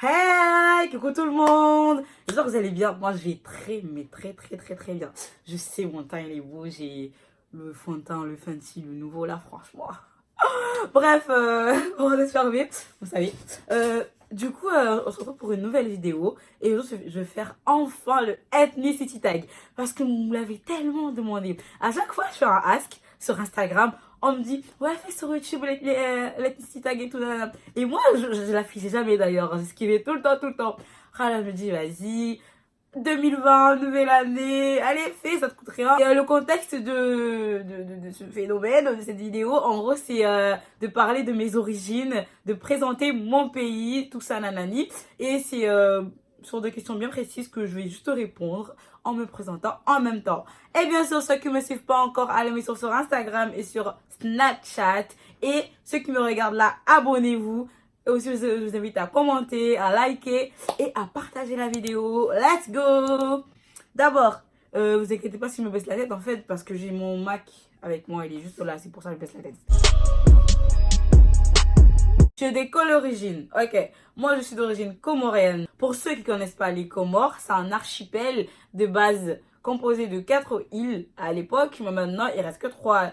Hey, coucou tout le monde. J'espère que vous allez bien. Moi, je vais très, mais très, très, très, très bien. Je sais, mon teint, il est beau. J'ai le fond de teint, le Fenty, le nouveau, là, franchement. Bref, on va se faire vite, vous savez. On se retrouve pour une nouvelle vidéo. Et aujourd'hui, je vais faire enfin le Ethnicity Tag. Parce que vous me l'avez tellement demandé. À chaque fois que je fais un ask sur Instagram, on me dit, ouais, fais sur YouTube l'Ethnicity Tag et tout. Nanana. Et moi, je l'affiche jamais d'ailleurs. J'esquivais tout le temps, tout le temps. Ah là, je me dis, vas-y. 2020, nouvelle année, allez, fais, ça te coûte rien. Et, le contexte de ce phénomène, de cette vidéo, en gros, c'est de parler de mes origines, de présenter mon pays, tout ça, nanani. Et c'est sur des questions bien précises que je vais juste répondre en me présentant en même temps. Et bien sûr, ceux qui ne me suivent pas encore, allez me suivre sur Instagram et sur Snapchat. Et ceux qui me regardent là, abonnez-vous. Et aussi, je vous invite à commenter, à liker et à partager la vidéo. Let's go! D'abord, vous inquiétez pas si je me baisse la tête, en fait, parce que j'ai mon Mac avec moi, il est juste là, c'est pour ça que je baisse la tête. Je suis des origines. Ok, moi je suis d'origine comorienne. Pour ceux qui connaissent pas les Comores, c'est un archipel de base composé de 4 îles à l'époque, mais maintenant il reste que 3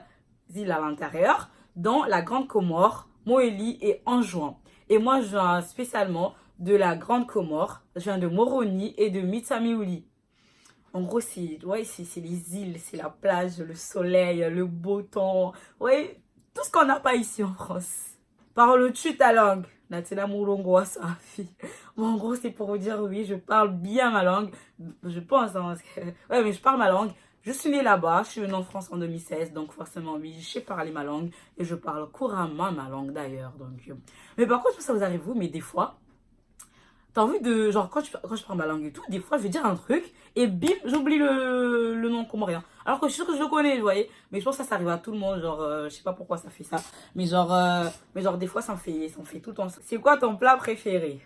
îles à l'intérieur, dont la Grande Comore, Moélie et Anjouan. Et moi je viens spécialement de la Grande Comore, je viens de Moroni et de Mitsamiouli. En gros, c'est les îles, c'est la plage, le soleil, le beau temps. Ouais, tout ce qu'on n'a pas ici en France. Parles-tu ta langue? Natena Moulongo, ça, fille. Bon, en gros, c'est pour vous dire, oui, je parle bien ma langue. Je pense, hein, parce que... Ouais, mais je parle ma langue. Je suis née là-bas, je suis venue en France en 2016, donc forcément, oui, je sais parler ma langue. Et je parle couramment ma langue, d'ailleurs. Mais par contre, ça vous arrive, vous, mais des fois, t'as envie de... Genre, quand je parle ma langue et tout, des fois, je vais dire un truc, et bim, j'oublie le nom comorien. Alors que je suis sûre que je le connais, vous voyez. Mais je pense que ça arrive à tout le monde, genre, je sais pas pourquoi ça fait ça. Mais genre des fois, ça me fait tout le temps ça. C'est quoi ton plat préféré?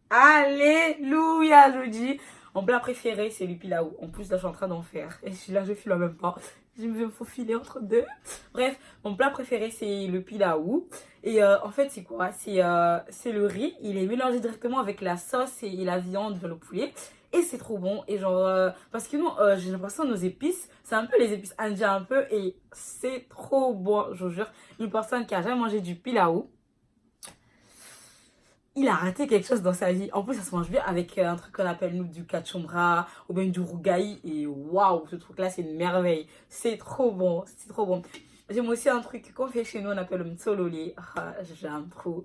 Alléluia, je dis. Mon plat préféré, c'est le pilaou. En plus, là, je suis en train d'en faire. Et je file en même temps. Je me faufiler entre deux. Bref, mon plat préféré, c'est le pilaou. Et en fait, c'est quoi? C'est le riz. Il est mélangé directement avec la sauce et la viande, le poulet. Et c'est trop bon. Et genre, parce que nous, j'ai l'impression que nos épices, c'est un peu les épices indiennes un peu. Et c'est trop bon, je vous jure. Une personne qui a jamais mangé du pilaou, il a raté quelque chose dans sa vie. En plus, ça se mange bien avec un truc qu'on appelle nous du kachumra ou bien du rougaï. Et waouh, ce truc-là, c'est une merveille. C'est trop bon, c'est trop bon. J'aime aussi un truc qu'on fait chez nous, on appelle le mtsololi. Ah, j'aime trop,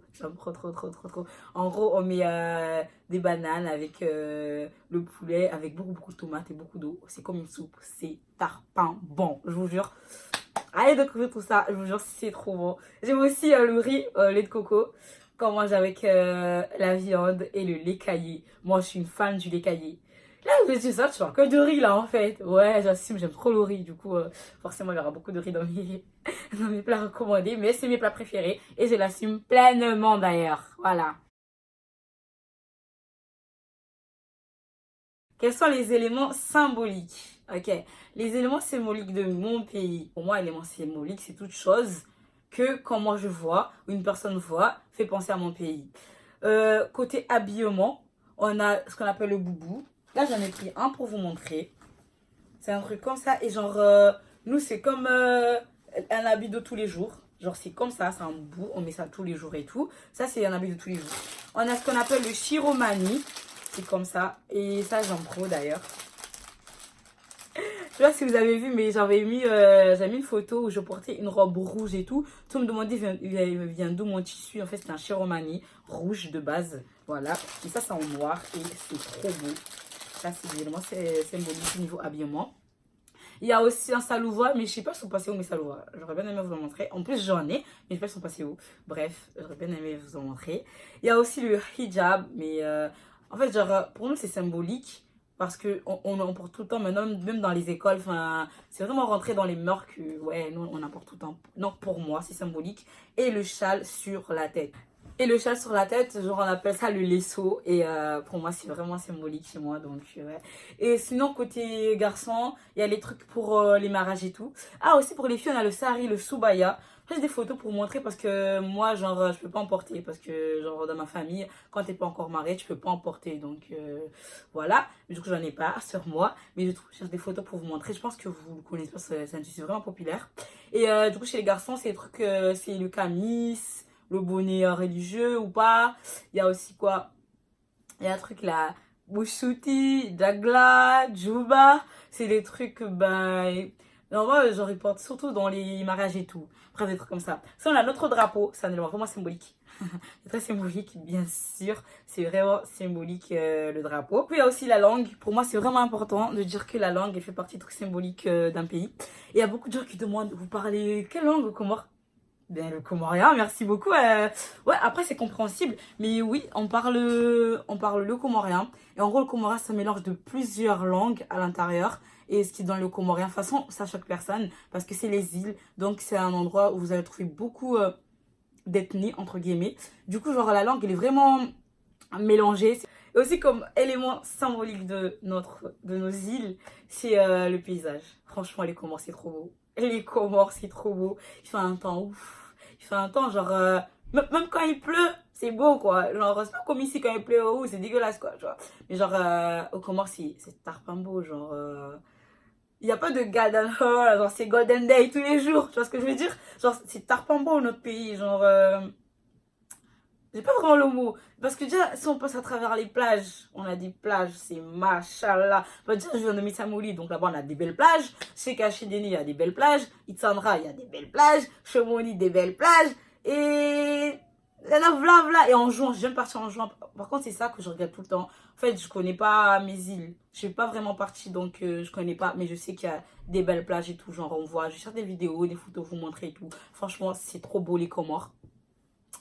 trop. En gros, on met des bananes avec le poulet, avec beaucoup de tomates et beaucoup d'eau. C'est comme une soupe, c'est tarpin bon, je vous jure. Allez découvrir tout ça, je vous jure, c'est trop bon. J'aime aussi le riz, lait de coco, qu'on mange avec la viande et le lait caillé. Moi, je suis une fan du lait caillé. Là, je dis ça, tu vois, que de riz là en fait. Ouais, j'assume, j'aime trop le riz. Du coup, forcément, il y aura beaucoup de riz dans dans mes plats recommandés. Mais c'est mes plats préférés et je l'assume pleinement d'ailleurs. Voilà. Quels sont les éléments symboliques? Ok, les éléments symboliques de mon pays. Pour moi, élément symbolique, c'est toute chose que quand moi je vois, ou une personne voit, fait penser à mon pays. Côté habillement, on a ce qu'on appelle le boubou. Là, j'en ai pris un pour vous montrer. C'est un truc comme ça. Et genre, nous, c'est comme un habit de tous les jours. Genre, c'est comme ça, c'est un boubou. On met ça tous les jours et tout. Ça, c'est un habit de tous les jours. On a ce qu'on appelle le shiromani. C'est comme ça. Et ça, j'aime trop d'ailleurs. Je sais pas si vous avez vu, mais j'avais mis une photo où je portais une robe rouge et tout. Tout me demandait vient d'où mon tissu. En fait, c'est un chiromani rouge de base. Voilà. Et ça, c'est en noir et c'est trop beau. Ça, c'est évidemment symbolique niveau habillement. Il y a aussi un salouva, mais je sais pas si sont passés où mes salouva. J'aurais bien aimé vous en montrer. En plus, j'en ai, mais je sais pas si sont passés où. Bref, j'aurais bien aimé vous en montrer. Il y a aussi le hijab, mais en fait, genre, pour nous, c'est symbolique. Parce qu'on en porte tout le temps, maintenant, même dans les écoles, c'est vraiment rentré dans les mœurs que, ouais, nous, on en porte tout le temps. Donc, pour moi, c'est symbolique. Et le châle sur la tête. Et le châle sur la tête, genre on appelle ça le laisseau. Et pour moi, c'est vraiment symbolique chez moi. Donc, ouais. Et sinon, côté garçon, il y a les trucs pour les mariages et tout. Ah, aussi pour les filles, on a le sari, le subaya. J'ai des photos pour vous montrer parce que moi, genre, je peux pas en porter. Parce que, genre, dans ma famille, quand t'es pas encore marié, tu peux pas en porter. Donc, voilà. Mais du coup, j'en ai pas sur moi. Mais je cherche des photos pour vous montrer. Je pense que vous le connaissez parce que c'est vraiment populaire. Et du coup, chez les garçons, c'est des trucs, c'est le camis, le bonnet religieux ou pas. Il y a aussi quoi? Il y a un truc là, Bushuti, Dagla, Juba. C'est des trucs, ben. Normalement, j'en reporte surtout dans les mariages et tout. Bref, des trucs comme ça. Ça, on a notre drapeau. C'est un élément vraiment symbolique. C'est très symbolique, bien sûr. C'est vraiment symbolique, le drapeau. Puis, il y a aussi la langue. Pour moi, c'est vraiment important de dire que la langue, elle fait partie des trucs symboliques d'un pays. Et il y a beaucoup de gens qui demandent, vous parlez quelle langue au Comores? Ben, le comorien, merci beaucoup. Ouais, après, c'est compréhensible. Mais oui, on parle le comorien. Et en gros, le comorien, c'est un mélange de plusieurs langues à l'intérieur. Et ce qui est dans le comorien, de toute façon, ça choque personne. Parce que c'est les îles. Donc, c'est un endroit où vous allez trouver beaucoup d'ethnies, entre guillemets. Du coup, genre, la langue, elle est vraiment mélangée. Et aussi, comme élément symbolique de nos îles, c'est le paysage. Franchement, les Comores, c'est trop beau. Les Comores, c'est trop beau. Il fait un temps ouf. Il fait un temps, genre, même quand il pleut, c'est beau, quoi. Genre, c'est pas comme ici quand il pleut, oh, c'est dégueulasse, quoi, tu vois. Mais genre, au Comores, c'est tarpin beau, genre, il n'y a pas de Golden Hall, genre, c'est Golden Day tous les jours, tu vois ce que je veux dire? Genre, c'est tarpin beau, notre pays, genre, j'ai pas vraiment le mot. Parce que déjà, si on passe à travers les plages, on a des plages, c'est machallah. Enfin, déjà, je viens de Mitsamouli, donc là-bas, on a des belles plages. Chez Kachideni, il y a des belles plages. Itsandra, il y a des belles plages. Chomoni, des belles plages. Et il y en a v'là, v'là. Et en juin, je viens de partir en juin. Par contre, c'est ça que je regarde tout le temps. En fait, je connais pas mes îles. Je suis pas vraiment partie, donc je connais pas. Mais je sais qu'il y a des belles plages et tout. Genre, on voit, je cherche des vidéos, des photos, vous montrer et tout. Franchement, c'est trop beau, les Comores.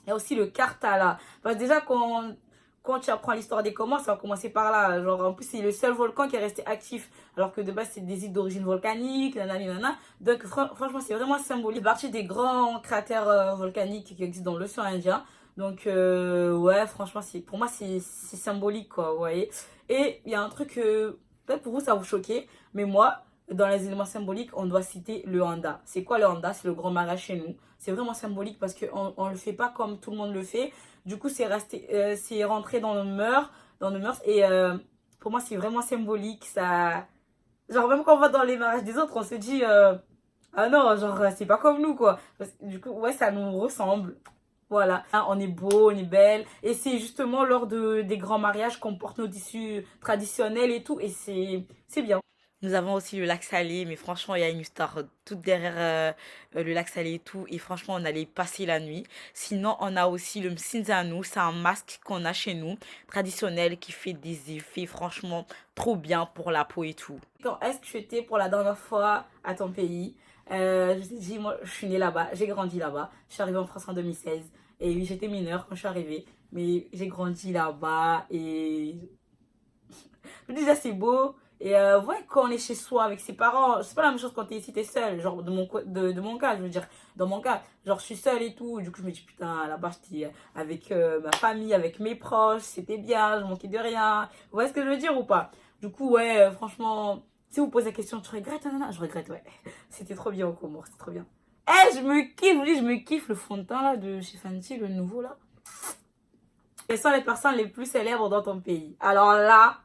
Il y a aussi le Kartala. Parce que déjà, quand tu apprends l'histoire des Comores, ça va commencer par là. Genre, en plus, c'est le seul volcan qui est resté actif. Alors que de base, c'est des îles d'origine volcanique, nanana. Donc, franchement, c'est vraiment symbolique. C'est partie des grands cratères volcaniques qui existent dans l'océan Indien. Donc, ouais, franchement, pour moi, c'est symbolique, quoi, vous voyez. Et il y a un truc, peut-être pour vous, ça va vous choquer. Mais moi, dans les éléments symboliques, on doit citer le handa. C'est quoi le handa? C'est le grand mariage chez nous. C'est vraiment symbolique parce qu'on ne le fait pas comme tout le monde le fait. Du coup, c'est rentré dans nos mœurs. Et pour moi, c'est vraiment symbolique. Ça... Genre, même quand on va dans les mariages des autres, on se dit ah non, genre, c'est pas comme nous, quoi. Du coup, ouais, ça nous ressemble. Voilà, on est beau, on est belle. Et c'est justement lors des grands mariages qu'on porte nos tissus traditionnels et tout. Et c'est bien. Nous avons aussi le lac Salé, mais franchement, il y a une histoire toute derrière le lac Salé et tout. Et franchement, on allait passer la nuit. Sinon, on a aussi le Msinzanu. C'est un masque qu'on a chez nous, traditionnel, qui fait des effets franchement trop bien pour la peau et tout. Quand est-ce que tu étais pour la dernière fois à ton pays? Je t'ai dit, moi, je suis née là-bas, j'ai grandi là-bas. Je suis arrivée en France en 2016. Et oui, j'étais mineure quand je suis arrivée. Mais j'ai grandi là-bas et déjà, c'est beau. Et ouais, quand on est chez soi avec ses parents, c'est pas la même chose quand t'es ici, t'es seule. Genre, de mon cas, je veux dire, dans mon cas, genre, je suis seule et tout. Du coup, je me dis, putain, là-bas, j'étais avec ma famille, avec mes proches, c'était bien, je manquais de rien. Vous voyez ce que je veux dire ou pas? Du coup, ouais, franchement, si vous posez la question, tu regrettes? Non, non, je regrette, ouais. C'était trop bien au Comores, c'était trop bien. Eh, je vous dis, je me kiffe le fond de teint là de chez Fenty, le nouveau là. Quelles sont les personnes les plus célèbres dans ton pays? Alors là,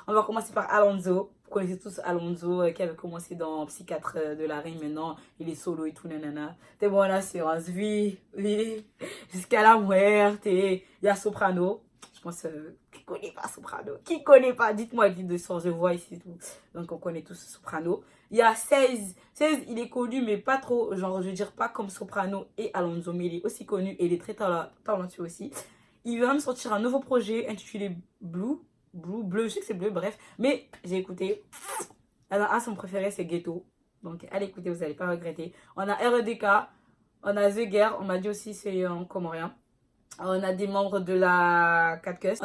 on va commencer par Alonso. Vous connaissez tous Alonso qui avait commencé dans Psychiatre de la Rime. Maintenant, il est solo et tout, nanana. T'es bon, l'assurance vie, oui, jusqu'à la muerte. Et il y a Soprano. Je pense, qui connaît pas Soprano? Qui connaît pas? Dites-moi, dites de source de voix ici et tout. Donc, on connaît tous Soprano. Il y a 16. 16, il est connu, mais pas trop. Genre, je veux dire, pas comme Soprano et Alonso, mais il est aussi connu et il est très talentueux aussi. Il va même sortir un nouveau projet intitulé Bleu, je sais que c'est bleu, bref. Mais j'ai écouté. Alors, son préféré, c'est Ghetto. Donc, allez écouter, vous n'allez pas regretter. On a REDK, on a The Guerre, on m'a dit aussi c'est en comorien. On a des membres de la 4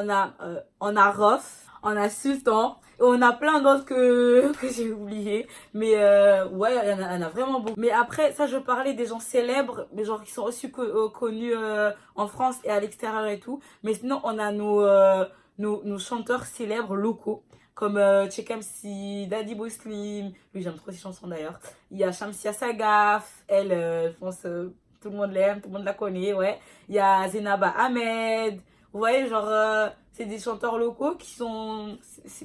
on a Rof. on a Sultan, et on a plein d'autres que j'ai oubliés. Mais ouais, il y en a vraiment beaucoup. Mais après, ça, je parlais des gens célèbres, mais genre qui sont aussi connus en France et à l'extérieur et tout. Mais sinon, on a nos chanteurs célèbres locaux. Comme Tchekamsi, Daddy Bouslim, lui j'aime trop ses chansons d'ailleurs. Il y a Shamsia Sagaf, elle, je pense tout le monde l'aime, tout le monde la connaît, ouais. Il y a Zenaba Ahmed, vous voyez, genre, c'est des chanteurs locaux qui sont,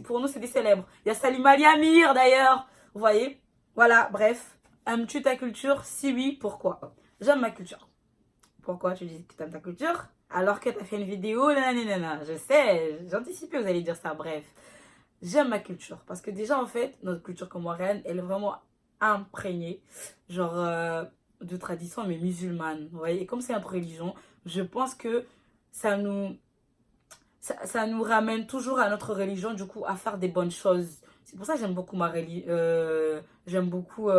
pour nous, c'est des célèbres. Il y a Salim Ali Amir d'ailleurs, vous voyez. Voilà, bref. Aimes-tu ta culture? Si oui, pourquoi? J'aime ma culture. Pourquoi tu dis que tu aimes ta culture? Alors que tu as fait une vidéo, nanana. Je sais, j'anticipais, vous allez dire ça, bref. J'aime ma culture parce que déjà en fait notre culture comorienne elle est vraiment imprégnée genre de tradition mais musulmane, vous voyez, et comme c'est notre religion je pense que ça nous ça nous ramène toujours à notre religion, du coup à faire des bonnes choses. C'est pour ça que j'aime beaucoup j'aime beaucoup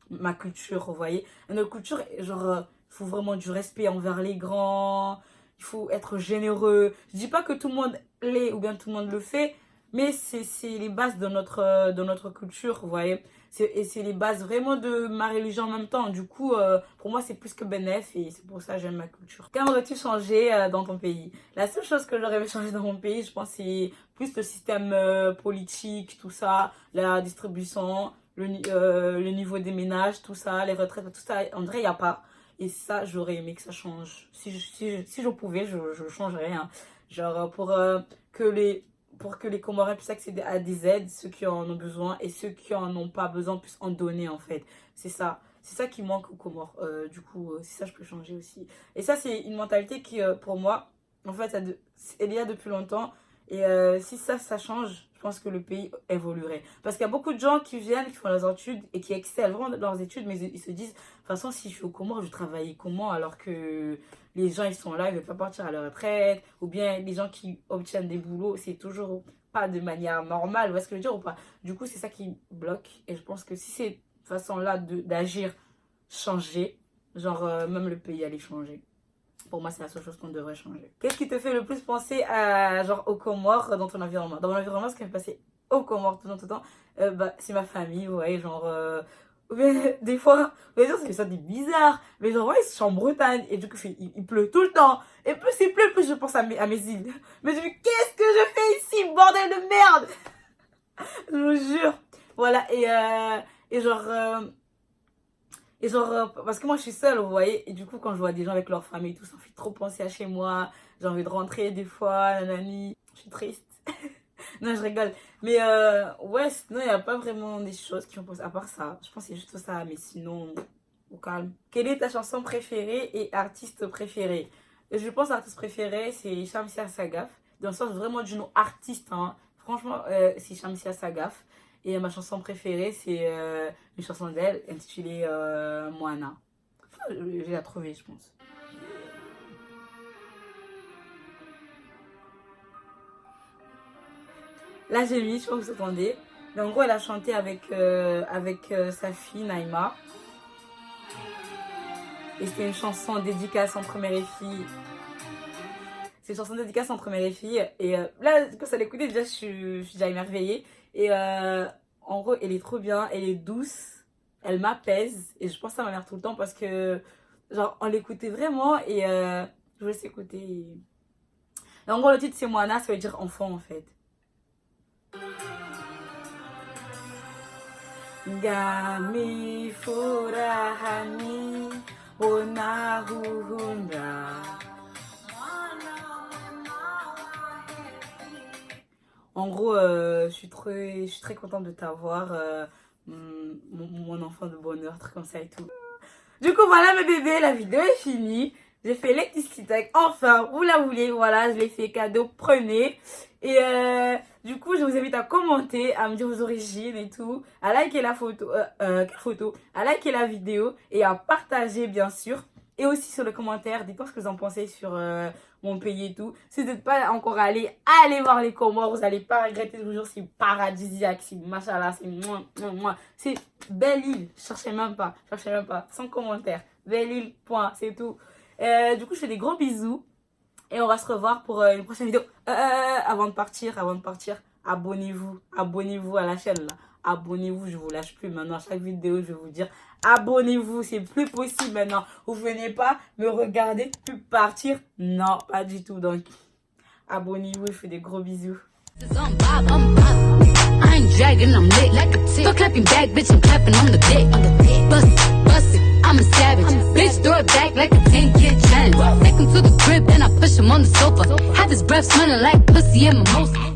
ma culture, vous voyez. Et notre culture genre il faut vraiment du respect envers les grands, il faut être généreux. Je dis pas que tout le monde l'est ou bien tout le monde le fait, mais c'est les bases de notre culture, vous voyez. Et c'est les bases vraiment de ma religion en même temps. Du coup, pour moi, c'est plus que bénéf et c'est pour ça que j'aime ma culture. Qu'aimerais-tu changer dans ton pays? La seule chose que j'aurais aimé changer dans mon pays, je pense, c'est plus le système politique, tout ça, la distribution, le niveau des ménages, tout ça, les retraites, tout ça. En vrai, il n'y a pas. Et ça, j'aurais aimé que ça change. Si je pouvais, je changerais. Hein. Genre, pour que les Comoriens puissent accéder à des aides, ceux qui en ont besoin, et ceux qui en ont pas besoin puissent en donner, en fait. C'est ça. C'est ça qui manque aux Comores. Du coup, c'est ça que je peux changer aussi. Et ça, c'est une mentalité qui, pour moi, en fait, elle y a depuis longtemps. Et si ça change, je pense que le pays évoluerait. Parce qu'il y a beaucoup de gens qui viennent, qui font leurs études et qui excellent vraiment dans leurs études, mais ils se disent, de toute façon, si je suis aux Comores, je vais travailler comment alors que les gens, ils sont là, ils ne veulent pas partir à la retraite. Ou bien les gens qui obtiennent des boulots, c'est toujours pas de manière normale. Vous voyez ce que je veux dire ou pas? Du coup, c'est ça qui bloque. Et je pense que si cette façon-là d'agir changeait, genre même le pays allait changer. Pour moi, c'est la seule chose qu'on devrait changer. Qu'est-ce qui te fait le plus penser à, genre, aux Comores dans ton environnement? Dans mon environnement, ce qui me fait passer aux Comores tout le temps, bah, c'est ma famille, ouais, genre... mais des fois, bien sûr, ça des bizarres, mais genre, ouais, je suis en Bretagne, et du coup, il pleut tout le temps. Et plus il pleut, plus je pense à mes îles. Mais je me dis, qu'est-ce que je fais ici, bordel de merde? Je vous jure. Voilà, parce que moi je suis seule, vous voyez, et du coup, quand je vois des gens avec leur famille et tout, ça me fait trop penser à chez moi. J'ai envie de rentrer des fois, nanani. Je suis triste. Non, je rigole. Mais ouais, sinon, il n'y a pas vraiment des choses qui ont pensé. À part ça, je pense que c'est juste ça, mais sinon, au calme. Quelle est ta chanson préférée et artiste préféré? Je pense que l'artiste préféré, c'est Shamsia Sagaf. Dans le sens vraiment du nom artiste, hein. Franchement, c'est Shamsia Sagaf. Et ma chanson préférée, c'est une chanson d'elle intitulée Moana. Enfin, je vais la trouver, je pense. Là, j'ai mis, je sais pas si vous entendez. Mais en gros, elle a chanté avec sa fille, Naïma. Et c'était une chanson dédicace entre mère et fille. C'est une chanson dédicace entre mère et fille. Et là, quand ça l'écoutait, déjà, je suis déjà émerveillée. Et en gros, elle est trop bien, elle est douce, elle m'apaise. Et je pense à ma mère tout le temps parce que, genre, on l'écoutait vraiment et je voulais s'écouter. Et en gros, le titre, c'est Moana, ça veut dire enfant en fait. Gami furahani onahuhunda. En gros, je suis très contente de t'avoir, mon enfant de bonheur, truc comme ça et tout. Du coup, voilà mes bébés, la vidéo est finie. J'ai fait les petits stick. Enfin, vous la voulez, voilà, je l'ai fait cadeau, prenez. Et du coup, je vous invite à commenter, à me dire vos origines et tout, à liker la photo, à liker la vidéo et à partager bien sûr. Et aussi sur le commentaire, dites-moi ce que vous en pensez sur mon pays et tout. Si vous n'êtes pas encore allé voir les Comores, vous n'allez pas regretter, je vous jure, c'est paradisiaque, c'est machallah, c'est moi. C'est belle île, cherchez même pas, sans commentaire. Belle île, point, c'est tout. Du coup, je fais des gros bisous. Et on va se revoir pour une prochaine vidéo. Avant de partir, abonnez-vous à la chaîne là. Abonnez-vous, je vous lâche plus maintenant. À chaque vidéo, je vais vous dire abonnez-vous. C'est plus possible maintenant. Vous venez pas me regarder puis partir. Non, pas du tout. Donc, abonnez-vous. Je fais des gros bisous. I ain't dragging, I'm lit like a tick. Go clapping back, bitch, I'm clapping on the dick. Bust it, I'm a savage. Bitch, throw it back like a 10-kid challenge. Take him to the crib and I push him on the sofa. Have his breath smelling like pussy and mimosa.